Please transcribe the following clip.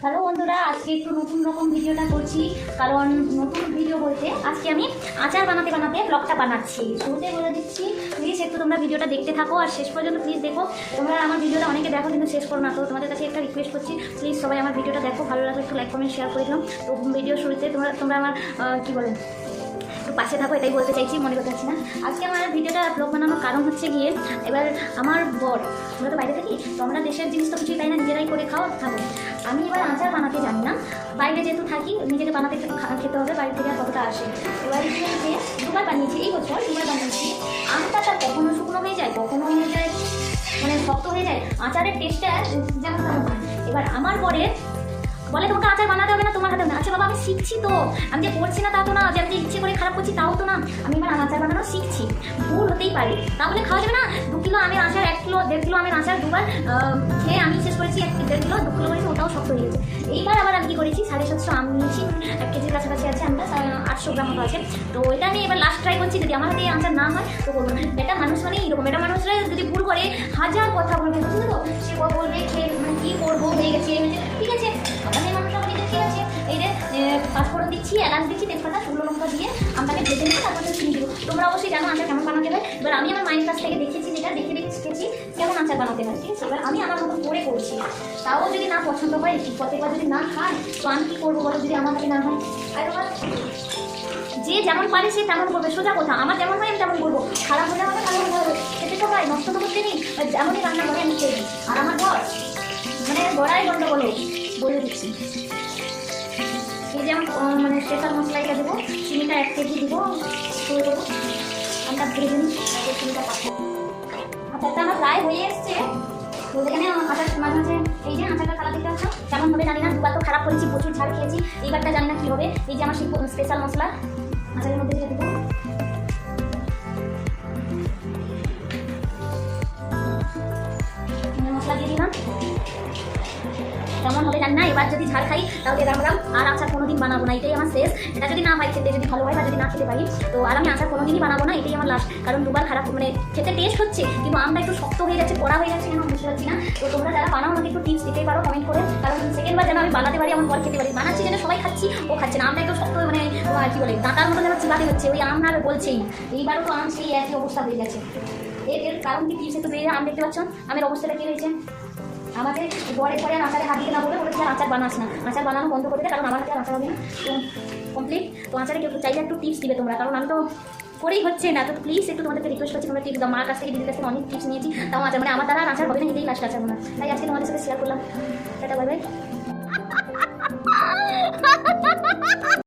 Hello বন্ধুরা, আজকে একটু নতুন রকম ভিডিওটা করছি। কারণ নতুন ভিডিও বলতে আজকে আমি আচার বানাতে বানাতে ব্লগটা বানাচ্ছি। শুরুতে বলে দিচ্ছি, প্লিজ একটু তোমরা ভিডিওটা দেখতে থাকো আর শেষ পর্যন্ত প্লিজ দেখো। তোমরা আমার ভিডিওটা অনেকে দেখো কিন্তু শেষ করো না, তো তোমাদের কাছে একটা রিকোয়েস্ট করছি, প্লিজ সবাই আমার ভিডিওটা দেখো। ভালো লাগলে একটু লাইক কমেন্ট শেয়ার করে দিলাম। তো ভিডিও শুরুতে তোমরা আমার কী বলে একটু পাশে থাকো, এটাই বলতে চাইছি, মনে করতে চাচ্ছি না। আজকে আমার ভিডিওটা ব্লগ বানানোর কারণ হচ্ছে গিয়ে, এবার আমার বর, আমরা তো বাইরে থাকি, তো আমরা দেশের জিনিস তো কিছুই তাই না, নিজেরাই করে খাওয়া থাকো। আমি এবার আচার বানাতে জানি না, বাইরে যেহেতু থাকি নিজেকে বানাতে খেতে হবে, বাইরে থেকে আর কতটা আসে। এবার যে দুবার বানিয়েছি, এই বছর দুবার বানিয়েছি। আমটা তার কখনো শুকনো হয়ে যায়, কখনো হয়ে যায় মানে শক্ত হয়ে যায়, আচারের টেস্টটা যেমন তেমন হয়। এবার আমার পরে বলে তোমাকে আচার বানাতে হবে না, তোমার হাতে না। আচ্ছা বাবা, আমি শিখছি তো, আমি যে করছি না তা তো না, যে আমি যে ইচ্ছে করে খারাপ করছি তাও তো না। আমি এবার আচার বানানো শিখছি, ভুল হতেই পারে, তাহলে খাওয়া যাবে না। 2 কিলো আমের আচার, 1 কিলো 1.5 কিলো আমের আচার দুবার খেয়ে আমি শেষ করেছি। 1.5 কিলো 2 কিলো করেছি, ওটাও শক্ত হয়ে গেছে। এইবার আবার আমি কী করেছি, 750 আম নিয়েছি, 1 কেজির কাছাকাছি আছে আমটা, 800 গ্রাম মতো আছে। তো এটা আমি এবার লাস্ট ট্রাই করছি, যদি আমার হাতে আচার না হয় তো করবো না। এটা মানুষ মানে এইরকম, এটা মানুষরা যদি ভুল করে হাজার কথা বলবে, বুঝলে তো, সে বলবে খেয়ে মানে কী করবো, হয়ে গেছে, ঠিক আছে। আমাদের মানুষরা বলে ঠিক আছে, এই যে পাঁচফোড়ন দিচ্ছি, এলাচ দিচ্ছি, তেজপাতা, শুকনো লঙ্কা দিয়ে আমটাকে ভেজে নিয়ে তারপরে চিনি দিব। তোমরা অবশ্যই জানো আচার কেমন বানাতে হয়। এবার আমি আমার মায়ের কাছ থেকে দেখেছি, যেটা দেখে শিখেছি কেমন আচার বানাতে হয়, ঠিক আছে। এবার আমি আমার মতো করে করছি, তাও যদি না পছন্দ হয়, প্রত্যেকবার যদি না খায়, তো আমি কী করবো বলো, যদি আমার হাতে না হয়। আর তোমার যে যেমন পারে সে তেমন করবে, সোজা কথা। আমার যেমন হয় আমি তেমন করবো, খারাপ হলে আমাকে ভালো হতে হবে, খেতে তো হয়, নষ্ট তো করতে নেই। যেমনই রান্না করে আমি খেয়ে দিই। আর আমার ঘর মানে গড়াই গন্ড বলে দিচ্ছি। এই যেমন মানে স্পেশাল মশলা এটা দেবো, চিনিটা 1 কেজি দেবো, শুরু দেবো, আমরা ভেজে নিই, তারপর চিনিটা পাঠাবো। আচারটা আমার প্রায় হয়ে এসছে। তো এখানে আচার মাঝে মাঝে এই যে আচারটা কালা দিতে আসছো, কেমন হবে জানি না, দুবার তো খারাপ করেছি, প্রচুর ঝাল খেয়েছি, এইবারটা জানি না কী হবে। এই যে আমার সেই স্পেশাল মশলা আচারের মধ্যে দিয়ে দেবো, মশলা দিয়ে দিলাম। কেমন হবে জানি না, এবার যদি ঝাল খাই তাহলে রাম আর আচার কোনোদিন বানাবো না, এটাই আমার শেষ। এটা যদি না হয়, খেতে যদি ভালো হয় বা যদি না খেতে পারি, তো আর আমি আচার কোনোদিনই বানাবো না, এটাই আমার লাস্ট। কারণ দুবার খারাপ মানে খেতে টেস্ট হচ্ছে, কিন্তু আমটা একটু শক্ত হয়ে যাচ্ছে, কড়া হয়ে যাচ্ছে, কেন বুঝতে পারছি না। তো তোমরা যারা বানাও আমাকে একটু টিপস দিতেই পারো কমেন্ট করে, কারণ সেকেন্ডবার যেন আমি বানাতে পারি, আমার পর খেতে পারি। বানাচ্ছি যেন সবাই খাচ্ছি, ও খাচ্ছে না, আমটা একটু শক্ত মানে কী বলে দাঁতার মতো যেন চিবাতে হচ্ছে, ওই আম না বলছেই। এইবারও তো আম সেই একই অবস্থা হয়ে গেছে। এর কারণ কি, টিপস একটু দিয়ে আম দেখতে পাচ্ছ আমের অবস্থাটা কী হয়েছে। আমাকে পরে পরে আচারে হাত দিতে না বলে বলেছে আচার বানাস না, আচার বানানো বন্ধ করে দে, কারণ আমার হাতে আর আচার হবে না। তো কমপ্লিট। তো আচারে কেউ চাইলে একটু টিপস দিবে তোমরা, কারণ আমি তো করেই হচ্ছে না। তো প্লিজ একটু তোমাদেরকে রিকোয়েস্ট করছি, তোমরা টিপস দাও। মার কাছ থেকে, দিদির কাছ থেকে অনেক টিপস নিয়েছি, তাও আচার মানে আমার দ্বারা আচার হবে না, এটাই লাস্ট আচার মনে হয়। তাই আজকে তোমাদের সাথে শেয়ার করলাম। এটা বাই বাই।